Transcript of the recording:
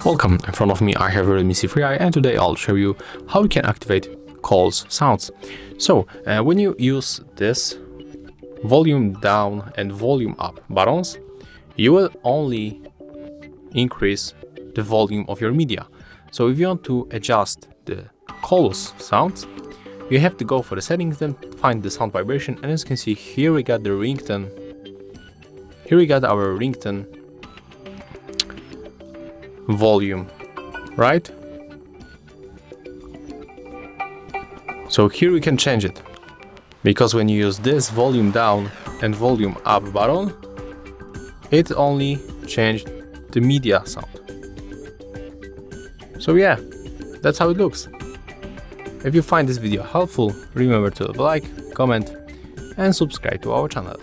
Welcome, in front of me I have REALME C3i, and today I'll show you how you can activate calls sounds. So when you use this volume down and volume up buttons, you will only increase the volume of your media. So if you want to adjust the calls sounds, you have to go for the settings, then find the sound vibration, and as you can see here we got the ringtone. Here we got our ringtone volume, right? So here we can change it, because when you use this volume down and volume up button, it only changed the media sound. So yeah, that's how it looks. If you find this video helpful, remember to like, comment and subscribe to our channel.